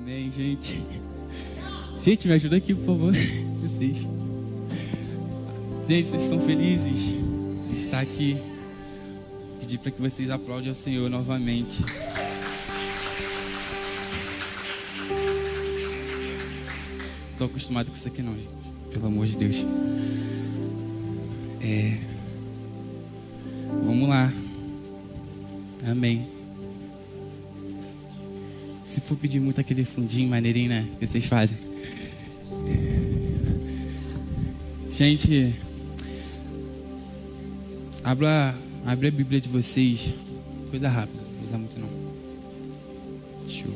Amém, gente. Gente, me ajuda aqui, por favor. Vocês. Gente, vocês estão felizes de estar aqui? Pedir para que vocês aplaudem ao Senhor novamente. Estou acostumado com isso aqui não, gente. Pelo amor de Deus. Vamos lá. Amém. Se for pedir muito aquele fundinho maneirinho, né? Que vocês fazem. Gente, abre a Bíblia de vocês. Coisa rápida, não precisa muito não. Show.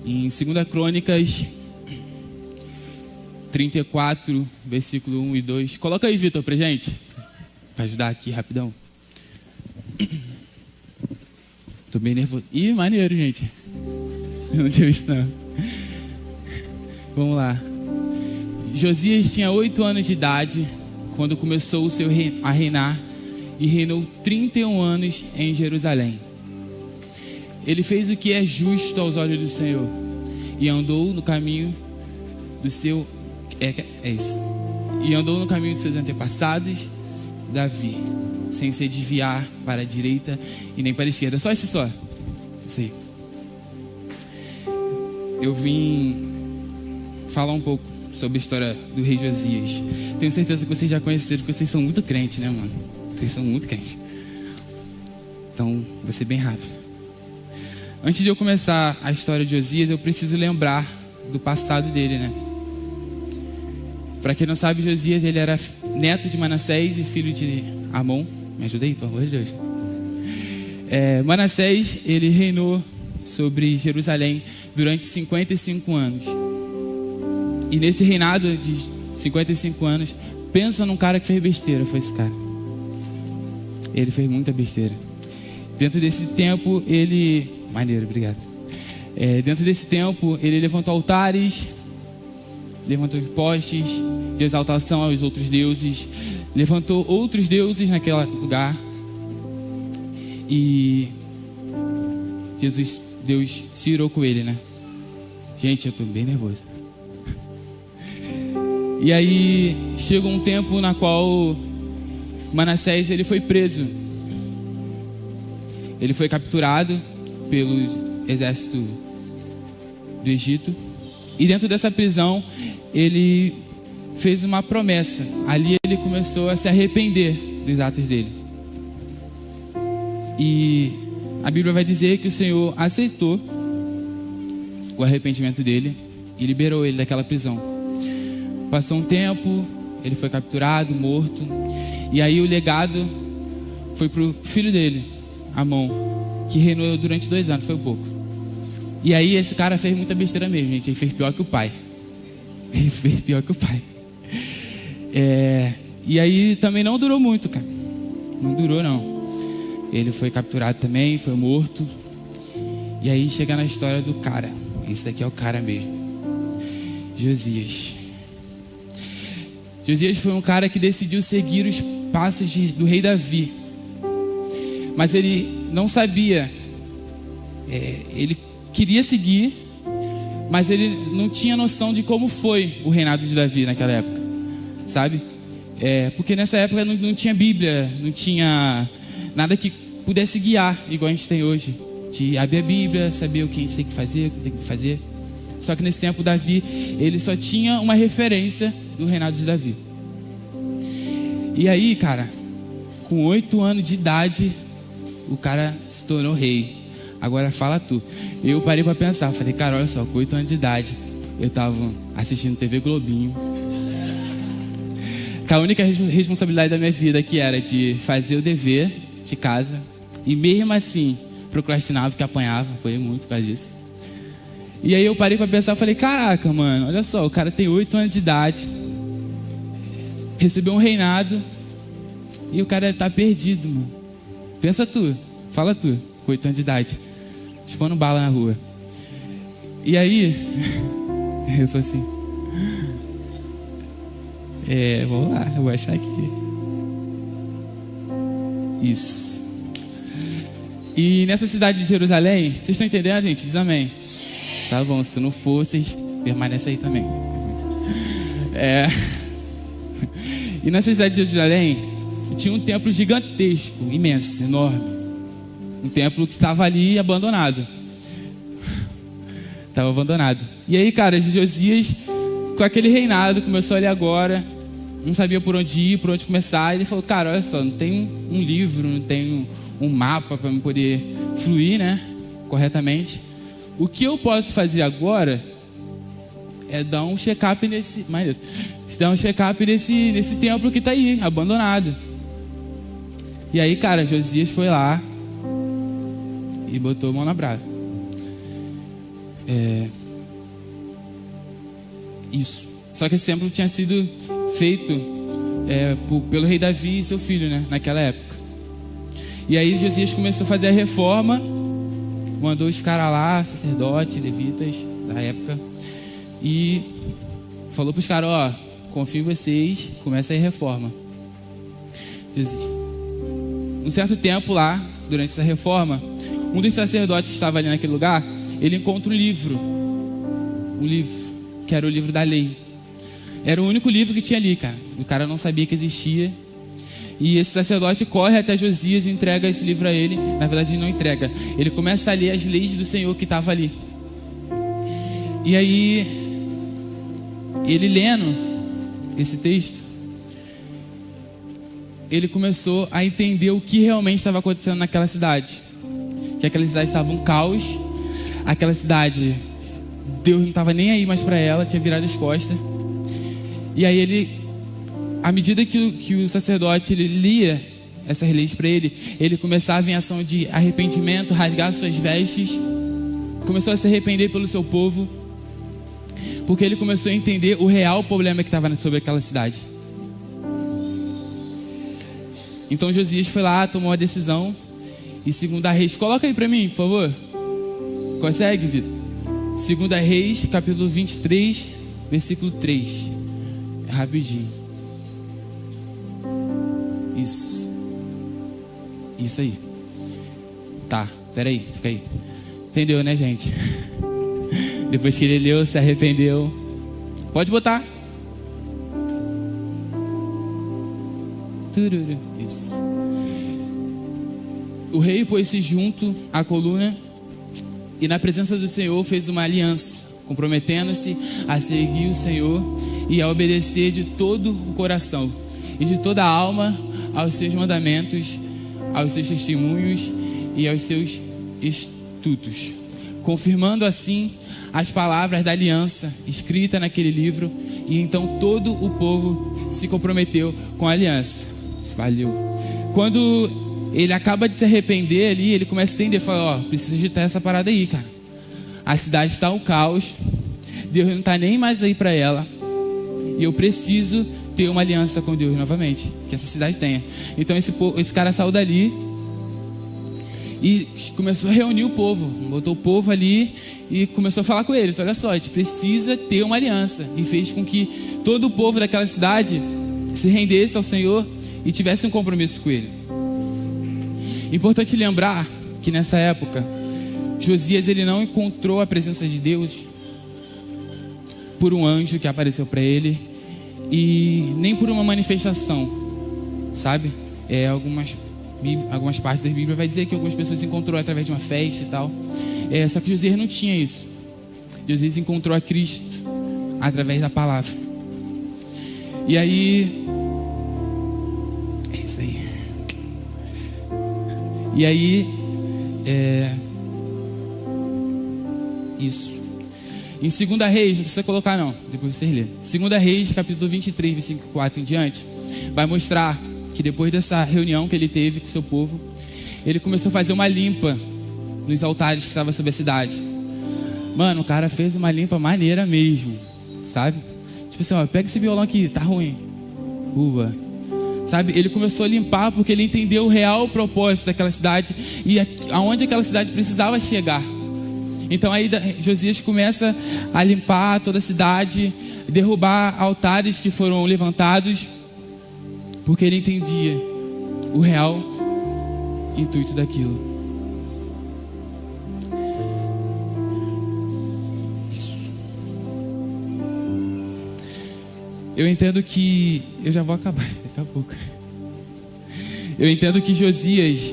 Em 2 Crônicas 34, versículo 1 e 2. Coloca aí, Vitor, pra gente. Pra ajudar aqui, rapidão. Tô bem nervoso. Ih, maneiro, gente. Eu não tinha visto, não. Vamos lá. Josias tinha 8 anos de idade quando começou o seu a reinar e reinou 31 anos em Jerusalém. Ele fez o que é justo aos olhos do Senhor e andou no caminho do seu... E andou no caminho de seus antepassados, Davi, sem se desviar para a direita e nem para a esquerda. Só esse só. Isso aí. Eu vim falar um pouco sobre a história do rei Josias. Tenho certeza que vocês já conheceram, porque vocês são muito crentes, né, mano? Vocês são muito crentes. Então, vou ser bem rápido. Antes de eu começar a história de Josias, eu preciso lembrar do passado dele, né? Para quem não sabe, Josias, ele era neto de Manassés e filho de Amon. Me ajuda aí, pelo amor de Deus. Manassés, ele reinou sobre Jerusalém durante 55 anos. E nesse reinado de 55 anos, pensa num cara que fez besteira, foi esse cara. Ele fez muita besteira. Dentro desse tempo, ele... Maneiro, obrigado. Dentro desse tempo, ele levantou altares, levantou postes de exaltação aos outros deuses, levantou outros deuses naquele lugar. E Deus se irou com ele, né? Gente, eu tô bem nervoso. E aí chegou um tempo na qual Manassés ele foi preso. Ele foi capturado pelo exército do Egito. E dentro dessa prisão ele fez uma promessa. Ali ele começou a se arrepender dos atos dele. E a Bíblia vai dizer que o Senhor aceitou o arrependimento dele e liberou ele daquela prisão. Passou um tempo, ele foi capturado, morto. E aí o legado foi para o filho dele, Amon, que reinou durante 2 anos, foi pouco. E aí esse cara fez muita besteira mesmo, gente. Ele fez pior que o pai. Ele fez pior que o pai. E aí também não durou muito, cara. Não durou, não. Ele foi capturado também, foi morto. E aí chega na história do cara. Esse daqui é o cara mesmo. Josias. Josias foi um cara que decidiu seguir os passos do rei Davi. Mas ele não sabia. Ele queria seguir, mas ele não tinha noção de como foi o reinado de Davi naquela época. Sabe? Porque nessa época não tinha Bíblia, não tinha nada que pudesse guiar, igual a gente tem hoje. De abrir a Bíblia, saber o que a gente tem que fazer, o que tem que fazer. Só que nesse tempo Davi, ele só tinha uma referência do reinado de Davi. E aí, cara, com 8 anos de idade, o cara se tornou rei. Agora fala tu. Eu parei pra pensar, falei, cara, olha só, com 8 anos de idade, eu tava assistindo TV Globinho. A única responsabilidade da minha vida que era de fazer o dever de casa. E mesmo assim, procrastinava, porque apanhava, foi muito por causa disso. E aí eu parei pra pensar, falei, caraca, mano, olha só, o cara tem 8 anos de idade, recebeu um reinado, e o cara tá perdido, mano. Pensa tu, fala tu, com 8 anos de idade, chupando bala na rua. E aí, eu sou assim. Vamos lá, eu vou achar aqui. Isso. E nessa cidade de Jerusalém, vocês estão entendendo, gente? Diz amém. Tá bom, se não for, vocês permanecem aí também. E nessa cidade de Jerusalém, tinha um templo gigantesco, imenso, enorme. Um templo que estava ali abandonado. Estava abandonado. E aí, cara, Josias, com aquele reinado, começou ali agora, não sabia por onde ir, por onde começar. Ele falou, cara, olha só, não tem um livro, não tem um mapa para eu poder fluir, né, corretamente. O que eu posso fazer agora é dar um check-up nesse templo que está aí, abandonado. E aí, cara, Josias foi lá e botou a mão na brasa. Isso. Só que esse templo tinha sido feito pelo rei Davi e seu filho, né, naquela época. E aí Josias começou a fazer a reforma, mandou os caras lá, sacerdotes, levitas da época, e falou para os caras, ó, confio em vocês, começa aí a reforma. Um certo tempo lá, durante essa reforma, um dos sacerdotes que estava ali naquele lugar, ele encontra um livro, que era o livro da lei. Era o único livro que tinha ali, cara. O cara não sabia que existia. E esse sacerdote corre até Josias e entrega esse livro a ele. Na verdade, ele não entrega. Ele começa a ler as leis do Senhor que estava ali. E aí, ele lendo esse texto, ele começou a entender o que realmente estava acontecendo naquela cidade. Que aquela cidade estava um caos. Aquela cidade, Deus não estava nem aí mais para ela, tinha virado as costas. E aí ele, à medida que o sacerdote ele lia essas leis para ele começava em ação de arrependimento, rasgar suas vestes, começou a se arrepender pelo seu povo, porque ele começou a entender o real problema que estava sobre aquela cidade. Então Josias foi lá, tomou a decisão, e 2 Reis, coloca aí para mim, por favor. Consegue, Vitor? 2 Reis, capítulo 23, versículo 3. É rapidinho. Isso aí. Tá, peraí, fica aí. Entendeu, né, gente? Depois que ele leu, se arrependeu. Pode botar. Isso. O rei pôs-se junto à coluna e na presença do Senhor fez uma aliança, comprometendo-se a seguir o Senhor e a obedecer de todo o coração e de toda a alma aos seus mandamentos, aos seus testemunhos e aos seus estatutos, confirmando assim as palavras da aliança escrita naquele livro. E então todo o povo se comprometeu com a aliança. Valeu. Quando ele acaba de se arrepender ali, ele começa a entender, fala, ó, preciso agitar essa parada aí, cara. A cidade está um caos, Deus não está nem mais aí para ela, e eu preciso ter uma aliança com Deus novamente, que essa cidade tenha. Então esse cara saiu dali e começou a reunir o povo, botou o povo ali e começou a falar com eles, olha só, a gente precisa ter uma aliança, e fez com que todo o povo daquela cidade se rendesse ao Senhor e tivesse um compromisso com ele. Importante lembrar que nessa época Josias ele não encontrou a presença de Deus por um anjo que apareceu para ele e nem por uma manifestação, sabe? Algumas partes da Bíblia vai dizer que algumas pessoas encontrou através de uma festa e tal. Só que Josias não tinha isso. Josias encontrou a Cristo através da palavra. E aí, é isso aí. E aí, isso. Em 2 Reis, não precisa colocar não, depois vocês lêem. 2 Reis, capítulo 23, versículo 4 em diante, vai mostrar que depois dessa reunião que ele teve com o seu povo, ele começou a fazer uma limpa nos altares que estavam sobre a cidade. Mano, o cara fez uma limpa maneira mesmo, sabe? Tipo assim, ó, pega esse violão aqui, tá ruim. Sabe? Ele começou a limpar porque ele entendeu o real propósito daquela cidade e aonde aquela cidade precisava chegar. Então aí Josias começa a limpar toda a cidade, derrubar altares que foram levantados, porque ele entendia o real intuito daquilo. Eu entendo que... Eu já vou acabar daqui a pouco. Eu entendo que Josias,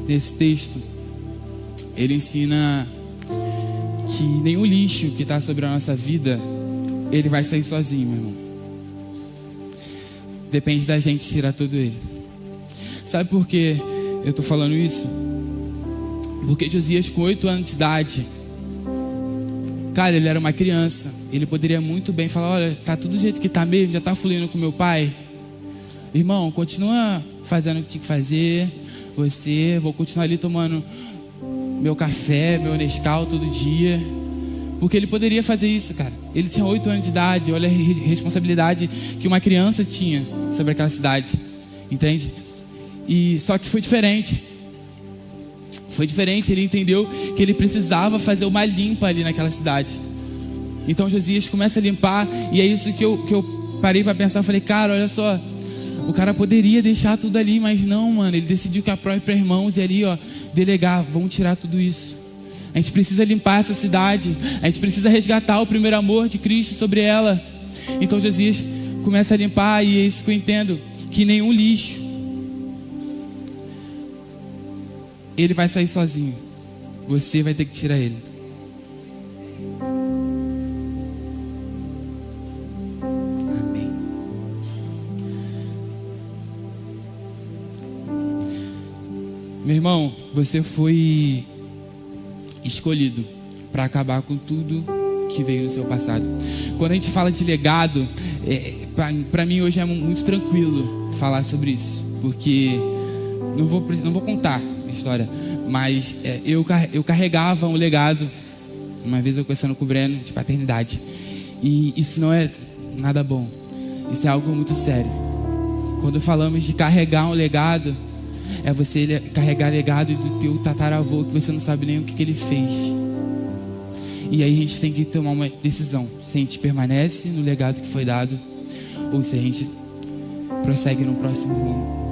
nesse texto, ele ensina que nenhum lixo que está sobre a nossa vida, ele vai sair sozinho, meu irmão. Depende da gente tirar todo ele. Sabe por que eu estou falando isso? Porque Josias, com 8 anos de idade, cara, ele era uma criança. Ele poderia muito bem falar: olha, tá tudo do jeito que tá mesmo, já tá fluindo com meu pai. Irmão, continua fazendo o que tinha que fazer. Vou continuar ali tomando meu café, meu Nescau todo dia. Porque ele poderia fazer isso, cara. Ele tinha 8 anos de idade. Olha a responsabilidade que uma criança tinha sobre aquela cidade. Entende? E só que foi diferente. Foi diferente. Ele entendeu que ele precisava fazer uma limpa ali naquela cidade. Então Josias começa a limpar. E é isso que eu parei para pensar. Eu falei: cara, olha só, o cara poderia deixar tudo ali, mas não, mano. Ele decidiu que a própria irmãos e ali, ó, delegar, vamos tirar tudo isso. A gente precisa limpar essa cidade. A gente precisa resgatar o primeiro amor de Cristo sobre ela. Então Josias começa a limpar. E é isso que eu entendo, que nenhum lixo ele vai sair sozinho. Você vai ter que tirar ele. Amém. Meu irmão, você foi escolhido para acabar com tudo que veio no seu passado. Quando a gente fala de legado, para mim hoje é muito tranquilo falar sobre isso, porque não vou contar a história, mas eu carregava um legado. Uma vez eu conversando com o Breno, de paternidade, e isso não é nada bom. Isso é algo muito sério. Quando falamos de carregar um legado, é você carregar legado do teu tataravô, que você não sabe nem o que ele fez. E aí a gente tem que tomar uma decisão: se a gente permanece no legado que foi dado, ou se a gente prossegue no próximo rumo.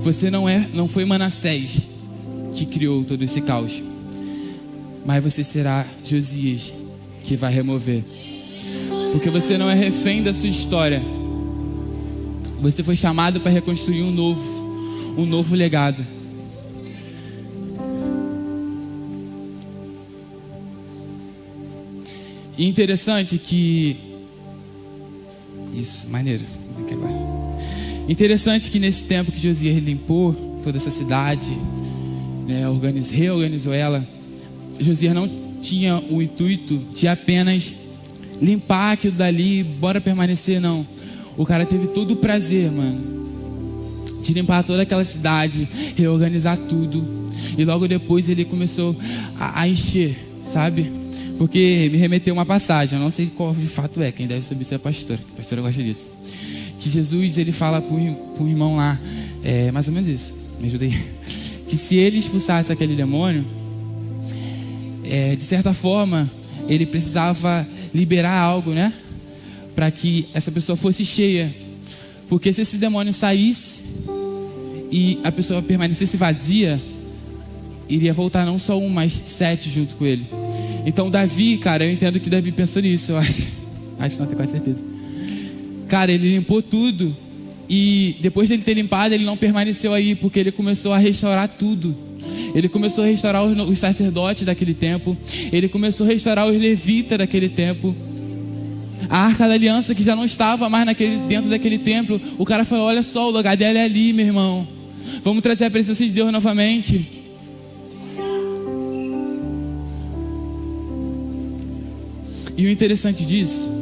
Você não foi Manassés que criou todo esse caos, mas você será Josias que vai remover. Porque você não é refém da sua história. Você foi chamado para reconstruir um novo legado. E interessante que... Isso, maneiro. Interessante que nesse tempo que Josias limpou toda essa cidade, né, reorganizou ela, Josias não tinha o intuito de apenas limpar aquilo dali, bora permanecer, não. O cara teve todo o prazer, mano, de limpar toda aquela cidade, reorganizar tudo. E logo depois ele começou a encher, sabe? Porque me remeteu uma passagem, eu não sei qual de fato é, quem deve saber se é a pastora gosta disso. Que Jesus, ele fala para um irmão lá, mais ou menos isso, me ajuda aí. Que se ele expulsasse aquele demônio, de certa forma, ele precisava liberar algo, né? Para que essa pessoa fosse cheia. Porque se esse demônio saísse e a pessoa permanecesse vazia, iria voltar não só um, mas 7 junto com ele. Então Davi, cara, eu entendo que Davi pensou nisso, eu acho não, tenho quase certeza. Cara, ele limpou tudo. E depois dele ter limpado, ele não permaneceu aí, porque ele começou a restaurar tudo. Ele começou a restaurar os sacerdotes daquele tempo. Ele começou a restaurar os levitas daquele tempo. A Arca da Aliança, que já não estava mais dentro daquele templo. O cara falou: olha só, o lugar dela é ali, meu irmão. Vamos trazer a presença de Deus novamente. E o interessante disso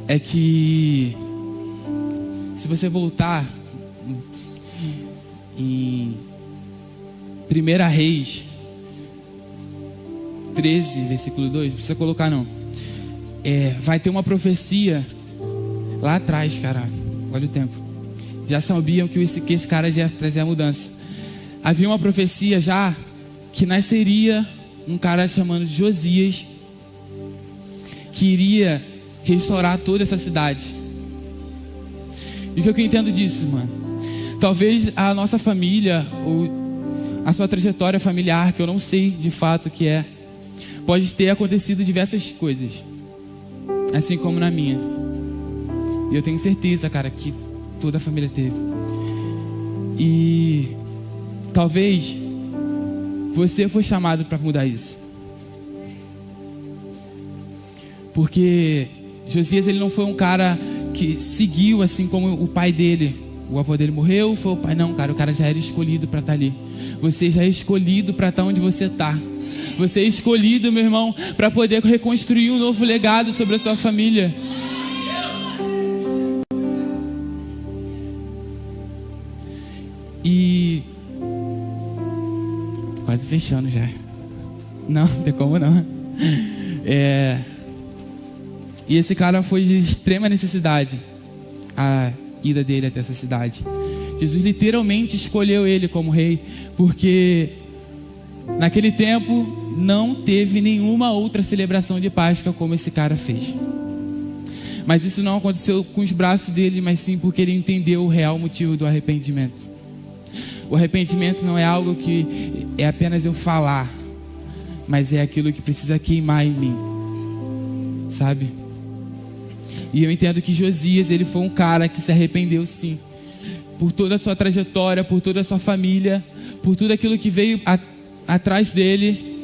é que, se você voltar em 1 Reis 13, versículo 2, não precisa colocar não, vai ter uma profecia lá atrás, cara, olha o tempo, já sabiam que esse cara já ia trazer a mudança. Havia uma profecia já que nasceria um cara chamado Josias, que iria restaurar toda essa cidade. E o que eu entendo disso, mano? Talvez a nossa família, ou a sua trajetória familiar, que eu não sei de fato o que é, pode ter acontecido diversas coisas, assim como na minha. E eu tenho certeza, cara, que toda a família teve. E talvez você foi chamado para mudar isso. Porque Josias, ele não foi um cara que seguiu assim como o pai dele. O avô dele morreu, foi o pai. Não, cara, o cara já era escolhido para estar ali. Você já é escolhido para estar onde você está. Você é escolhido, meu irmão, para poder reconstruir um novo legado sobre a sua família. E tô quase fechando já. Não tem como não. E esse cara foi de extrema necessidade, a ida dele até essa cidade. Jesus literalmente escolheu ele como rei, porque naquele tempo não teve nenhuma outra celebração de Páscoa como esse cara fez. Mas isso não aconteceu com os braços dele, mas sim porque ele entendeu o real motivo do arrependimento. O arrependimento não é algo que é apenas eu falar, mas é aquilo que precisa queimar em mim, sabe? E eu entendo que Josias, ele foi um cara que se arrependeu sim, por toda a sua trajetória, por toda a sua família, por tudo aquilo que veio atrás dele,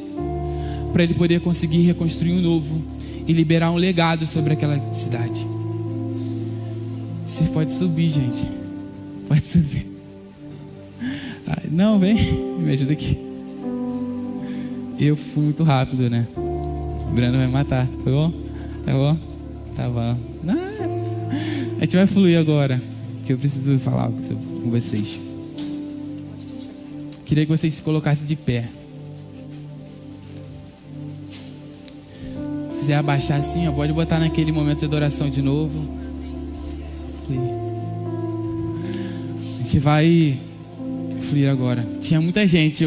para ele poder conseguir reconstruir um novo e liberar um legado sobre aquela cidade. Você pode subir, gente. Pode subir. Ai, não, vem, me ajuda aqui. Eu fui muito rápido, né? O Breno vai me matar. Foi bom? Tá bom? Tá bom. A gente vai fluir agora, que eu preciso falar com vocês. Queria que vocês se colocassem de pé. Se quiser abaixar assim, pode botar naquele momento de adoração de novo. A gente vai fluir agora. Tinha muita gente.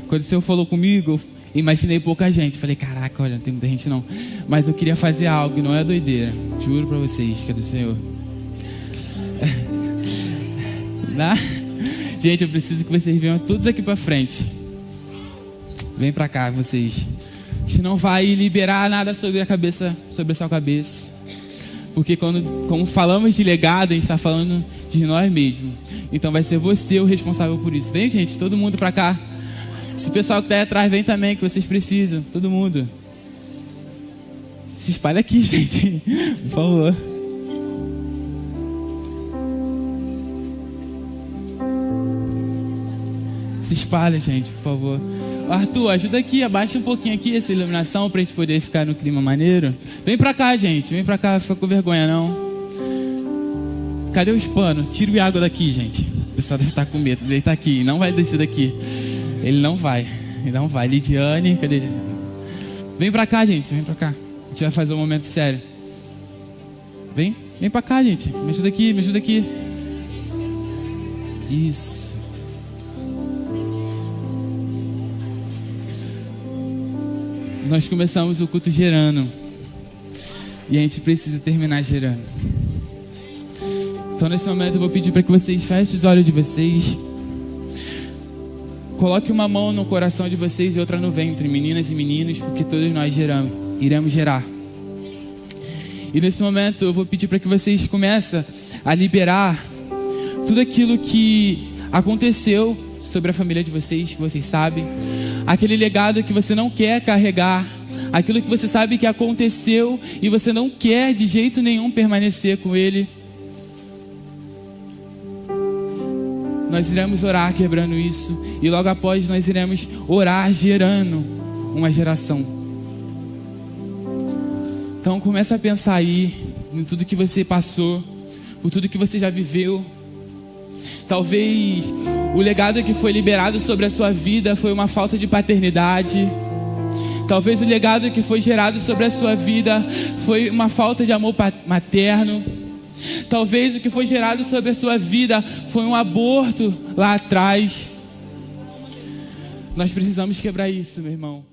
Quando o Senhor falou comigo, eu imaginei pouca gente. Falei, caraca, olha, não tem muita gente não. Mas eu queria fazer algo, não é doideira. Juro pra vocês que é do Senhor. Gente, eu preciso que vocês venham todos aqui pra frente. Vem pra cá, vocês. A gente não vai liberar nada sobre a sua cabeça. Porque como falamos de legado, a gente está falando de nós mesmos. Então vai ser você o responsável por isso. Vem, gente, todo mundo pra cá. Esse pessoal que está aí atrás, vem também, que vocês precisam. Todo mundo. Se espalha aqui, gente. Por favor. Se espalha, gente, por favor. Arthur, ajuda aqui, abaixa um pouquinho aqui essa iluminação pra gente poder ficar no clima maneiro. Vem pra cá, gente, vem pra cá, fica com vergonha não. Cadê os panos? Tira o água daqui, gente. O pessoal deve estar com medo, ele tá aqui, não vai descer daqui. Ele não vai. Lidiane, cadê ele? Vem pra cá, gente, vem pra cá. A gente vai fazer um momento sério. Vem pra cá, gente, me ajuda aqui. Isso. Nós começamos o culto gerando. E a gente precisa terminar gerando. Então nesse momento eu vou pedir para que vocês fechem os olhos de vocês. Coloque uma mão no coração de vocês e outra no ventre, meninas e meninos, porque todos nós iremos gerar. E nesse momento eu vou pedir para que vocês comecem a liberar tudo aquilo que aconteceu sobre a família de vocês, que vocês sabem. Aquele legado que você não quer carregar, aquilo que você sabe que aconteceu e você não quer de jeito nenhum permanecer com ele. Nós iremos orar quebrando isso e logo após nós iremos orar gerando uma geração. Então começa a pensar aí em tudo que você passou, por tudo que você já viveu. Talvez o legado que foi liberado sobre a sua vida foi uma falta de paternidade. Talvez o legado que foi gerado sobre a sua vida foi uma falta de amor materno. Talvez o que foi gerado sobre a sua vida foi um aborto lá atrás. Nós precisamos quebrar isso, meu irmão.